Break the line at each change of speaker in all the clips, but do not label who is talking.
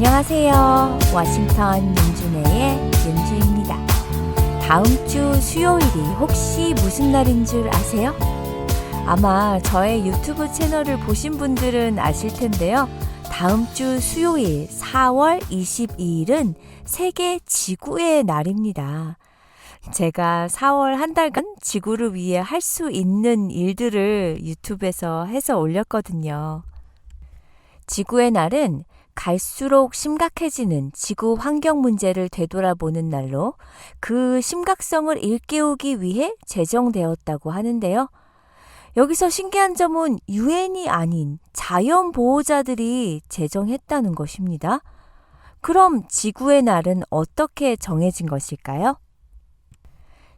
안녕하세요. 워싱턴 윤준혜의 윤주입니다. 다음 주 수요일이 혹시 무슨 날인 줄 아세요? 아마 저의 유튜브 채널을 보신 분들은 아실 텐데요. 다음 주 수요일 4월 22일은 세계 지구의 날입니다. 제가 4월 한 달간 지구를 위해 할 수 있는 일들을 유튜브에서 해서 올렸거든요. 지구의 날은 갈수록 심각해지는 지구 환경 문제를 되돌아보는 날로 그 심각성을 일깨우기 위해 제정되었다고 하는데요. 여기서 신기한 점은 유엔이 아닌 자연보호자들이 제정했다는 것입니다. 그럼 지구의 날은 어떻게 정해진 것일까요?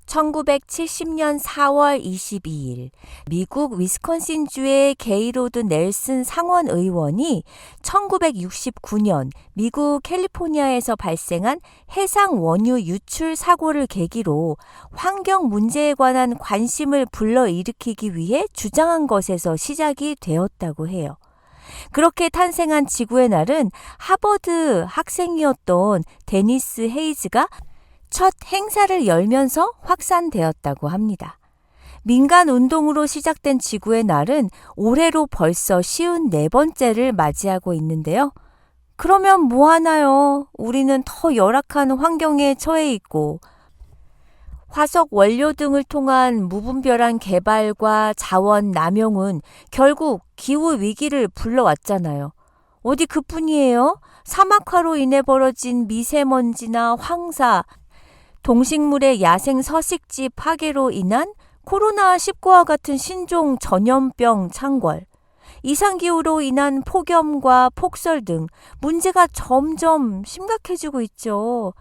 1970년 4월 22일 미국 위스콘신주의 게이로드 넬슨 상원 의원이 1969년 미국 캘리포니아에서 발생한 해상 원유 유출 사고를 계기로 환경 문제에 관한 관심을 불러일으키기 위해 주장한 것에서 시작이 되었다고 해요. 그렇게 탄생한 지구의 날은 하버드 학생이었던 데니스 헤이즈가 첫 행사를 열면서 확산되었다고 합니다. 민간 운동으로 시작된 지구의 날은 올해로 벌써 54번째를 맞이하고 있는데요. 그러면 뭐 하나요? 우리는 더 열악한 환경에 처해 있고 화석 원료 등을 통한 무분별한 개발과 자원 남용은 결국 기후 위기를 불러왔잖아요. 어디 그뿐이에요? 사막화로 인해 벌어진 미세먼지나 황사, 동식물의 야생 서식지 파괴로 인한 코로나19와 같은 신종 전염병 창궐, 이상기후로 인한 폭염과 폭설 등 문제가 점점 심각해지고 있죠.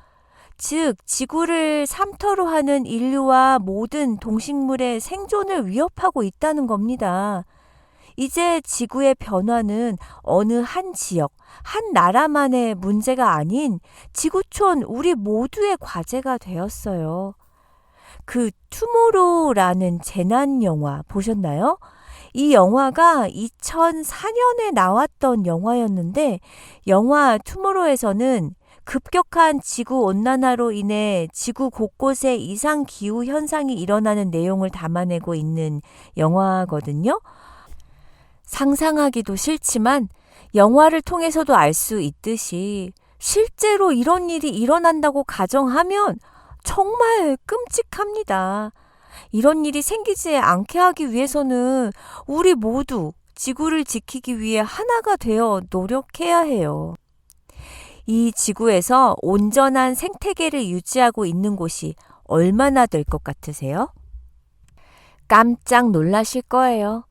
즉, 지구를 삼터로 하는 인류와 모든 동식물의 생존을 위협하고 있다는 겁니다. 이제 지구의 변화는 어느 한 지역, 한 나라만의 문제가 아닌 지구촌 우리 모두의 과제가 되었어요. 그 투모로우라는 재난 영화 보셨나요? 이 영화가 2004년에 나왔던 영화였는데 영화 투모로우에서는 급격한 지구온난화로 인해 지구 곳곳에 이상기후 현상이 일어나는 내용을 담아내고 있는 영화거든요. 상상하기도 싫지만 영화를 통해서도 알 수 있듯이 실제로 이런 일이 일어난다고 가정하면 정말 끔찍합니다. 이런 일이 생기지 않게 하기 위해서는 우리 모두 지구를 지키기 위해 하나가 되어 노력해야 해요. 이 지구에서 온전한 생태계를 유지하고 있는 곳이 얼마나 될 것 같으세요? 깜짝 놀라실 거예요.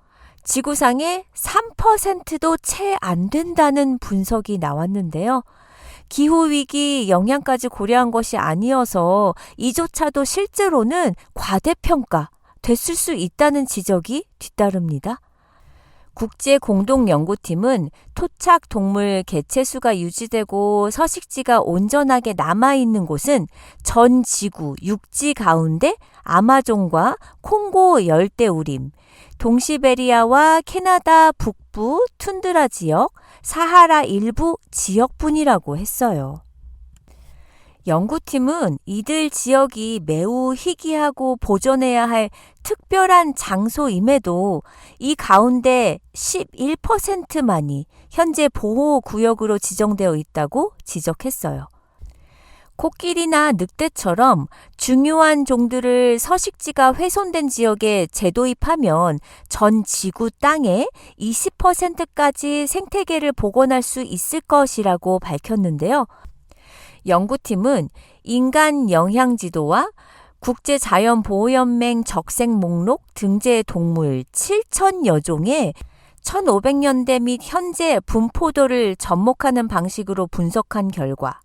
지구상의 3%도 채 안 된다는 분석이 나왔는데요. 기후위기 영향까지 고려한 것이 아니어서 이조차도 실제로는 과대평가 됐을 수 있다는 지적이 뒤따릅니다. 국제공동연구팀은 토착 동물 개체수가 유지되고 서식지가 온전하게 남아있는 곳은 전 지구 육지 가운데 아마존과 콩고 열대우림, 동시베리아와 캐나다 북부 툰드라 지역, 사하라 일부 지역뿐이라고 했어요. 연구팀은 이들 지역이 매우 희귀하고 보존해야 할 특별한 장소임에도 이 가운데 11%만이 현재 보호구역으로 지정되어 있다고 지적했어요. 코끼리나 늑대처럼 중요한 종들을 서식지가 훼손된 지역에 재도입하면 전 지구 땅의 20%까지 생태계를 복원할 수 있을 것이라고 밝혔는데요. 연구팀은 인간 영향지도와 국제자연보호연맹 적색 목록 등재 동물 7,000여 종의 1500년대 및 현재 분포도를 접목하는 방식으로 분석한 결과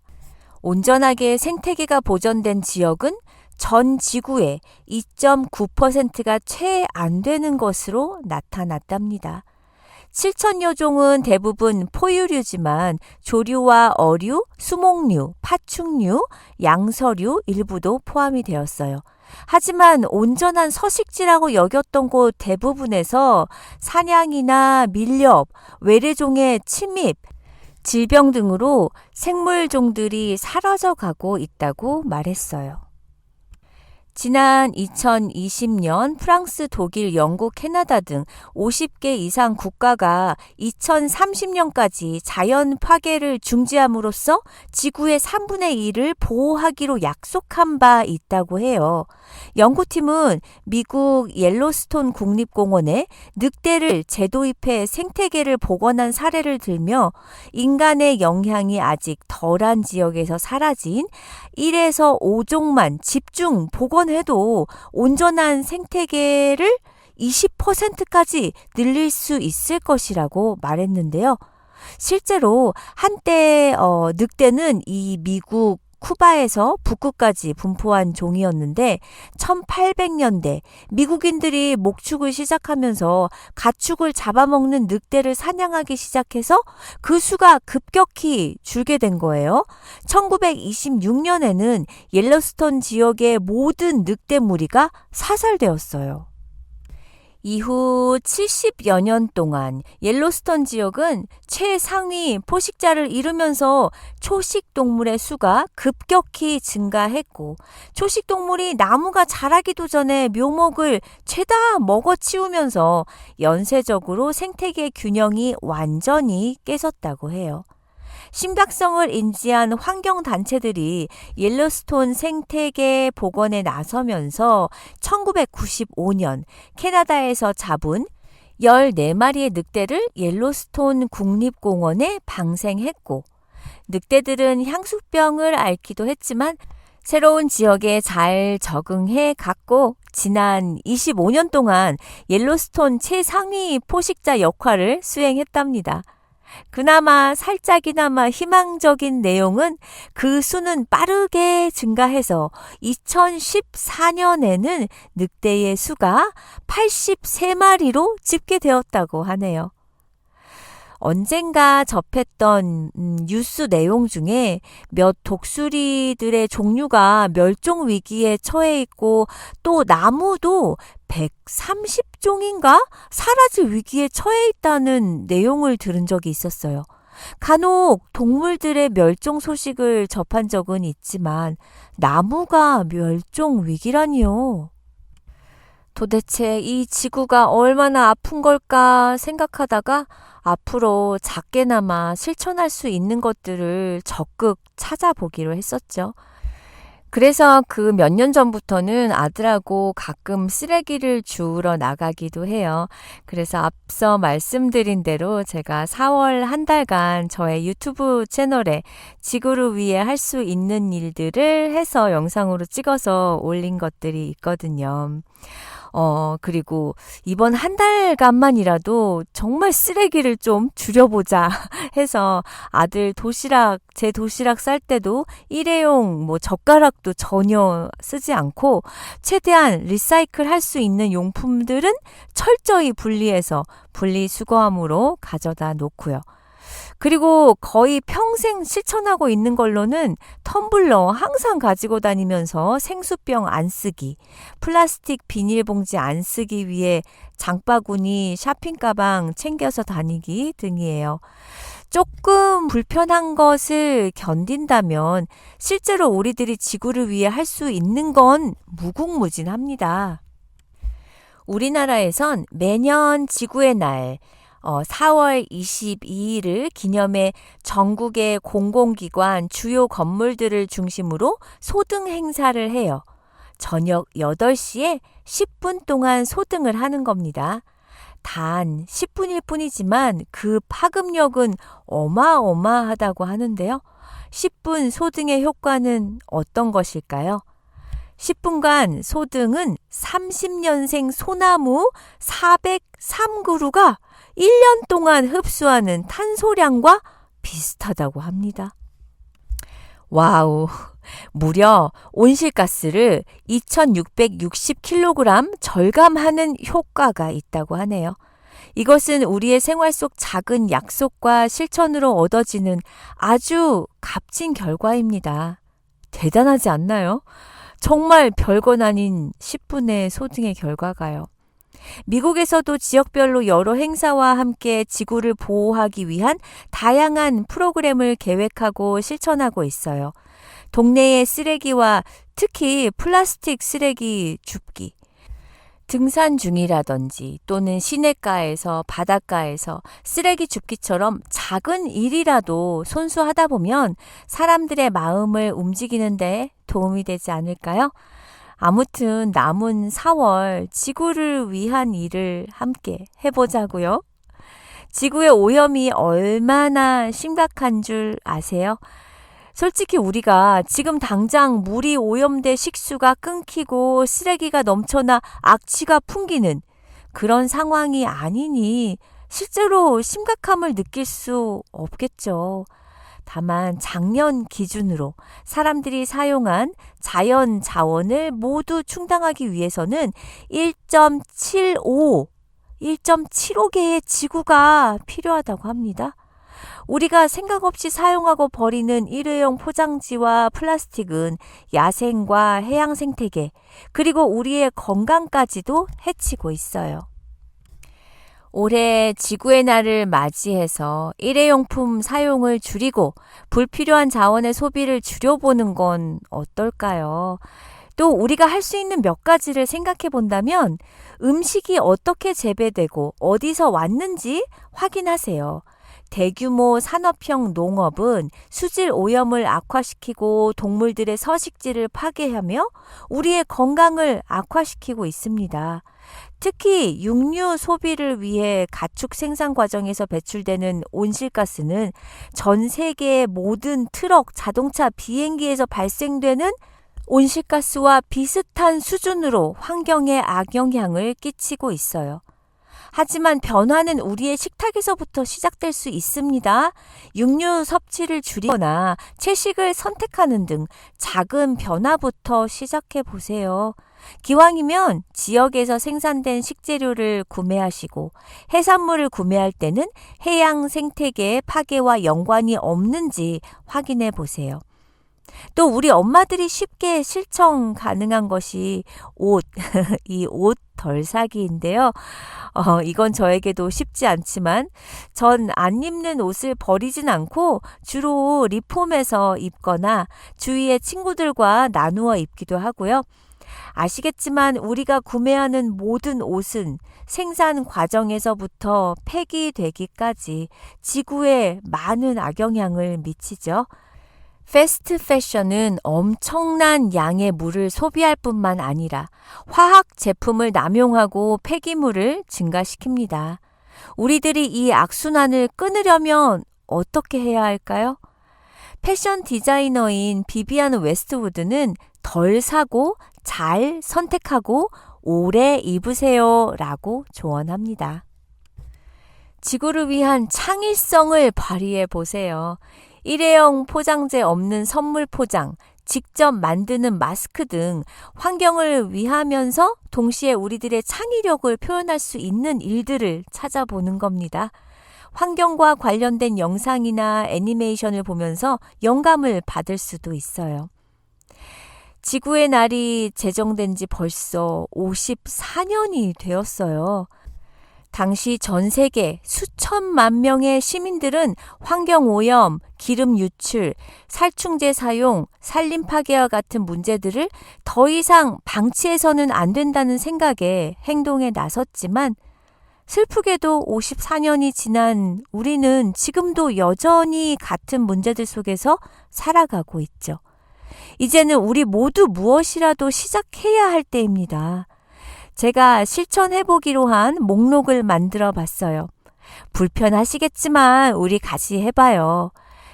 온전하게 생태계가 보존된 지역은 전 지구의 2.9%가 채 안 되는 것으로 나타났답니다. 7,000여 종은 대부분 포유류지만 조류와 어류, 수목류, 파충류, 양서류 일부도 포함이 되었어요. 하지만 온전한 서식지라고 여겼던 곳 대부분에서 사냥이나 밀렵, 외래종의 침입, 질병 등으로 생물종들이 사라져가고 있다고 말했어요. 지난 2020년 프랑스, 독일, 영국, 캐나다 등 50개 이상 국가가 2030년까지 자연 파괴를 중지함으로써 지구의 3분의 1을 보호하기로 약속한 바 있다고 해요. 연구팀은 미국 옐로스톤 국립공원에 늑대를 재도입해 생태계를 복원한 사례를 들며 인간의 영향이 아직 덜한 지역에서 사라진 1에서 5종만 집중 복원해도 온전한 생태계를 20%까지 늘릴 수 있을 것이라고 말했는데요. 실제로 한때 늑대는 이 미국 쿠바에서 북극까지 분포한 종이었는데 1800년대 미국인들이 목축을 시작하면서 가축을 잡아먹는 늑대를 사냥하기 시작해서 그 수가 급격히 줄게 된 거예요. 1926년에는 옐로스톤 지역의 모든 늑대 무리가 사살되었어요. 이후 70여 년 동안 옐로스톤 지역은 최상위 포식자를 이루면서 초식동물의 수가 급격히 증가했고 초식동물이 나무가 자라기도 전에 묘목을 죄다 먹어치우면서 연쇄적으로 생태계 균형이 완전히 깨졌다고 해요. 심각성을 인지한 환경단체들이 옐로스톤 생태계 복원에 나서면서 1995년 캐나다에서 잡은 14마리의 늑대를 옐로스톤 국립공원에 방생했고 늑대들은 향수병을 앓기도 했지만 새로운 지역에 잘 적응해 갔고 지난 25년 동안 옐로스톤 최상위 포식자 역할을 수행했답니다. 그나마 살짝이나마 희망적인 내용은 그 수는 빠르게 증가해서 2014년에는 늑대의 수가 83마리로 집계되었다고 하네요. 언젠가 접했던 뉴스 내용 중에 몇 독수리들의 종류가 멸종 위기에 처해 있고 또 나무도 130종인가 사라질 위기에 처해 있다는 내용을 들은 적이 있었어요. 간혹 동물들의 멸종 소식을 접한 적은 있지만 나무가 멸종 위기라니요. 도대체 이 지구가 얼마나 아픈 걸까 생각하다가 앞으로 작게나마 실천할 수 있는 것들을 적극 찾아보기로 했었죠. 그래서 그 몇 년 전부터는 아들하고 가끔 쓰레기를 주우러 나가기도 해요. 그래서 앞서 말씀드린 대로 제가 4월 한 달간 저의 유튜브 채널에 지구를 위해 할 수 있는 일들을 해서 영상으로 찍어서 올린 것들이 있거든요. 그리고 이번 한 달간만이라도 정말 쓰레기를 좀 줄여보자 해서 아들 제 도시락 쌀 때도 일회용 젓가락도 전혀 쓰지 않고 최대한 리사이클 할 수 있는 용품들은 철저히 분리해서 분리수거함으로 가져다 놓고요. 그리고 거의 평생 실천하고 있는 걸로는 텀블러 항상 가지고 다니면서 생수병 안 쓰기, 플라스틱 비닐봉지 안 쓰기 위해 장바구니, 쇼핑가방 챙겨서 다니기 등이에요. 조금 불편한 것을 견딘다면 실제로 우리들이 지구를 위해 할 수 있는 건 무궁무진합니다. 우리나라에선 매년 지구의 날 4월 22일을 기념해 전국의 공공기관 주요 건물들을 중심으로 소등 행사를 해요. 저녁 8시에 10분 동안 소등을 하는 겁니다. 단 10분일 뿐이지만 그 파급력은 어마어마하다고 하는데요. 10분 소등의 효과는 어떤 것일까요? 10분간 소등은 30년생 소나무 403그루가 1년 동안 흡수하는 탄소량과 비슷하다고 합니다. 와우, 무려 온실가스를 2660kg 절감하는 효과가 있다고 하네요. 이것은 우리의 생활 속 작은 약속과 실천으로 얻어지는 아주 값진 결과입니다. 대단하지 않나요? 정말 별건 아닌 10분의 소등의 결과가요. 미국에서도 지역별로 여러 행사와 함께 지구를 보호하기 위한 다양한 프로그램을 계획하고 실천하고 있어요. 동네의 쓰레기와 특히 플라스틱 쓰레기 줍기, 등산 중이라든지 또는 시냇가에서 바닷가에서 쓰레기 줍기처럼 작은 일이라도 손수하다 보면 사람들의 마음을 움직이는데 도움이 되지 않을까요? 아무튼 남은 4월 지구를 위한 일을 함께 해보자고요. 지구의 오염이 얼마나 심각한 줄 아세요? 솔직히 우리가 지금 당장 물이 오염돼 식수가 끊기고 쓰레기가 넘쳐나 악취가 풍기는 그런 상황이 아니니 실제로 심각함을 느낄 수 없겠죠. 다만 작년 기준으로 사람들이 사용한 자연 자원을 모두 충당하기 위해서는 1.75개의 지구가 필요하다고 합니다. 우리가 생각 없이 사용하고 버리는 일회용 포장지와 플라스틱은 야생과 해양 생태계, 그리고 우리의 건강까지도 해치고 있어요. 올해 지구의 날을 맞이해서 일회용품 사용을 줄이고 불필요한 자원의 소비를 줄여보는 건 어떨까요? 또 우리가 할 수 있는 몇 가지를 생각해 본다면 음식이 어떻게 재배되고 어디서 왔는지 확인하세요. 대규모 산업형 농업은 수질 오염을 악화시키고 동물들의 서식지를 파괴하며 우리의 건강을 악화시키고 있습니다. 특히 육류 소비를 위해 가축 생산 과정에서 배출되는 온실가스는 전 세계의 모든 트럭, 자동차, 비행기에서 발생되는 온실가스와 비슷한 수준으로 환경에 악영향을 끼치고 있어요. 하지만 변화는 우리의 식탁에서부터 시작될 수 있습니다. 육류 섭취를 줄이거나 채식을 선택하는 등 작은 변화부터 시작해 보세요. 기왕이면 지역에서 생산된 식재료를 구매하시고 해산물을 구매할 때는 해양 생태계의 파괴와 연관이 없는지 확인해 보세요. 또 우리 엄마들이 쉽게 실천 가능한 것이 이 옷 덜 사기인데요. 이건 저에게도 쉽지 않지만 전 안 입는 옷을 버리진 않고 주로 리폼해서 입거나 주위의 친구들과 나누어 입기도 하고요. 아시겠지만 우리가 구매하는 모든 옷은 생산 과정에서부터 폐기되기까지 지구에 많은 악영향을 미치죠. 패스트 패션은 엄청난 양의 물을 소비할 뿐만 아니라 화학 제품을 남용하고 폐기물을 증가시킵니다. 우리들이 이 악순환을 끊으려면 어떻게 해야 할까요? 패션 디자이너인 비비안 웨스트우드는 덜 사고 잘 선택하고 오래 입으세요 라고 조언합니다. 지구를 위한 창의성을 발휘해 보세요. 일회용 포장재 없는 선물 포장, 직접 만드는 마스크 등 환경을 위하면서 동시에 우리들의 창의력을 표현할 수 있는 일들을 찾아보는 겁니다. 환경과 관련된 영상이나 애니메이션을 보면서 영감을 받을 수도 있어요. 지구의 날이 제정된 지 벌써 54년이 되었어요. 당시 전 세계 수천만 명의 시민들은 환경오염, 기름 유출, 살충제 사용, 산림 파괴와 같은 문제들을 더 이상 방치해서는 안 된다는 생각에 행동에 나섰지만 슬프게도 54년이 지난 우리는 지금도 여전히 같은 문제들 속에서 살아가고 있죠. 이제는 우리 모두 무엇이라도 시작해야 할 때입니다. 제가 실천해보기로 한 목록을 만들어 봤어요. 불편하시겠지만 우리 같이 해봐요.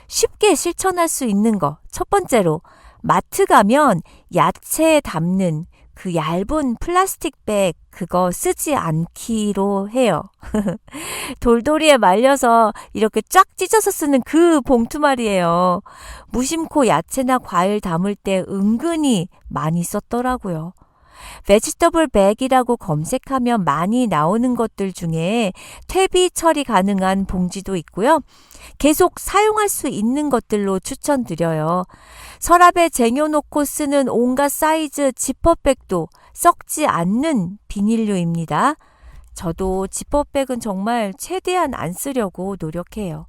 쉽게 실천할 수 있는 거. 첫 번째로 마트 가면 야채 담는 그 얇은 플라스틱 백 그거 쓰지 않기로 해요. 돌돌이에 말려서 이렇게 쫙 찢어서 쓰는 그 봉투 말이에요. 무심코 야채나 과일 담을 때 은근히 많이 썼더라고요. 베지터블 백이라고 검색하면 많이 나오는 것들 중에 퇴비 처리 가능한 봉지도 있고요. 계속 사용할 수 있는 것들로 추천드려요. 서랍에 쟁여놓고 쓰는 온갖 사이즈 지퍼백도 썩지 않는 비닐류입니다. 저도 지퍼백은 정말 최대한 안 쓰려고 노력해요.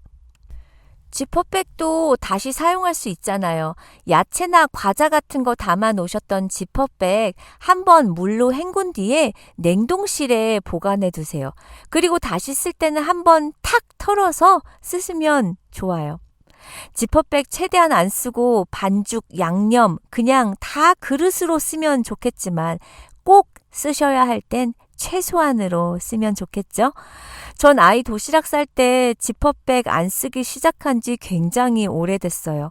지퍼백도 다시 사용할 수 있잖아요. 야채나 과자 같은 거 담아 놓으셨던 지퍼백 한번 물로 헹군 뒤에 냉동실에 보관해 두세요. 그리고 다시 쓸 때는 한번 탁 털어서 쓰시면 좋아요. 지퍼백 최대한 안 쓰고 반죽, 양념 그냥 다 그릇으로 쓰면 좋겠지만 꼭 쓰셔야 할 땐 최소한으로 쓰면 좋겠죠? 전 아이 도시락 쌀 때 지퍼백 안 쓰기 시작한 지 굉장히 오래됐어요.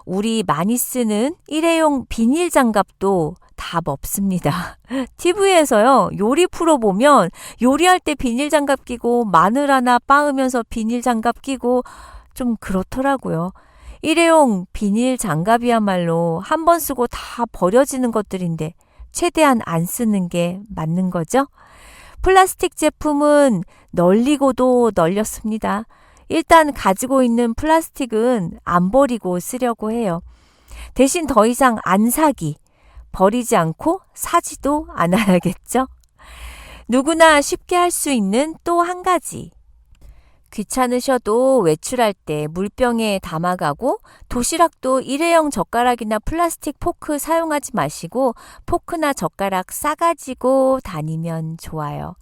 우리 많이 쓰는 일회용 비닐 장갑도 답 없습니다. TV에서요, 요리 프로 보면 요리할 때 비닐 장갑 끼고 마늘 하나 빻으면서 비닐 장갑 끼고 좀 그렇더라고요. 일회용 비닐 장갑이야말로 한 번 쓰고 다 버려지는 것들인데 최대한 안 쓰는 게 맞는 거죠? 플라스틱 제품은 널리고도 널렸습니다. 일단 가지고 있는 플라스틱은 안 버리고 쓰려고 해요. 대신 더 이상 안 사기, 버리지 않고 사지도 않아야겠죠? 누구나 쉽게 할 수 있는 또 한 가지. 귀찮으셔도 외출할 때 물병에 담아가고 도시락도 일회용 젓가락이나 플라스틱 포크 사용하지 마시고 포크나 젓가락 싸가지고 다니면 좋아요.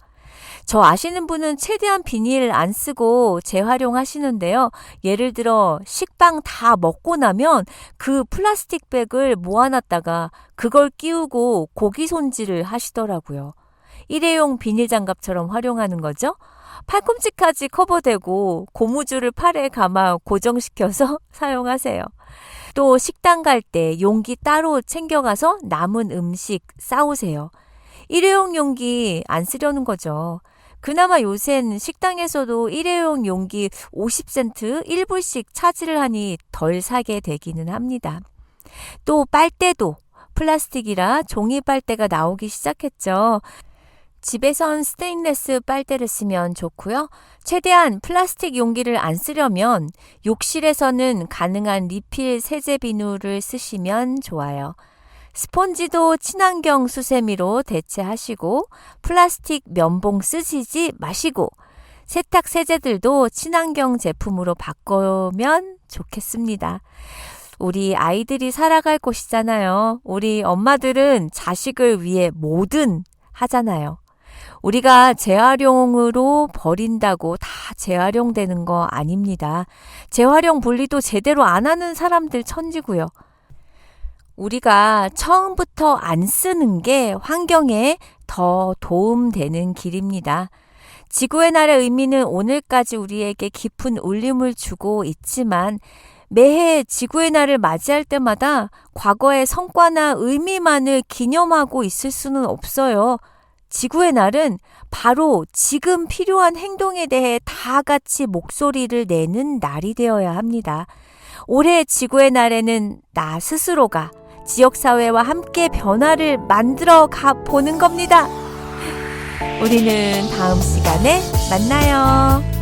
저 아시는 분은 최대한 비닐 안 쓰고 재활용하시는데요. 예를 들어 식빵 다 먹고 나면 그 플라스틱 백을 모아놨다가 그걸 끼우고 고기 손질을 하시더라고요. 일회용 비닐 장갑처럼 활용하는 거죠. 팔꿈치까지 커버되고 고무줄을 팔에 감아 고정시켜서 사용하세요. 또 식당 갈 때 용기 따로 챙겨가서 남은 음식 싸우세요. 일회용 용기 안 쓰려는 거죠. 그나마 요샌 식당에서도 일회용 용기 50센트 1불씩 차지를 하니 덜 사게 되기는 합니다. 또 빨대도 플라스틱이라 종이 빨대가 나오기 시작했죠. 집에선 스테인레스 빨대를 쓰면 좋고요. 최대한 플라스틱 용기를 안 쓰려면 욕실에서는 가능한 리필 세제 비누를 쓰시면 좋아요. 스펀지도 친환경 수세미로 대체하시고 플라스틱 면봉 쓰시지 마시고 세탁 세제들도 친환경 제품으로 바꾸면 좋겠습니다. 우리 아이들이 살아갈 곳이잖아요. 우리 엄마들은 자식을 위해 뭐든 하잖아요. 우리가 재활용으로 버린다고 다 재활용되는 거 아닙니다. 재활용 분리도 제대로 안 하는 사람들 천지고요. 우리가 처음부터 안 쓰는 게 환경에 더 도움되는 길입니다. 지구의 날의 의미는 오늘까지 우리에게 깊은 울림을 주고 있지만 매해 지구의 날을 맞이할 때마다 과거의 성과나 의미만을 기념하고 있을 수는 없어요. 지구의 날은 바로 지금 필요한 행동에 대해 다 같이 목소리를 내는 날이 되어야 합니다. 올해 지구의 날에는 나 스스로가 지역사회와 함께 변화를 만들어 가 보는 겁니다. 우리는 다음 시간에 만나요.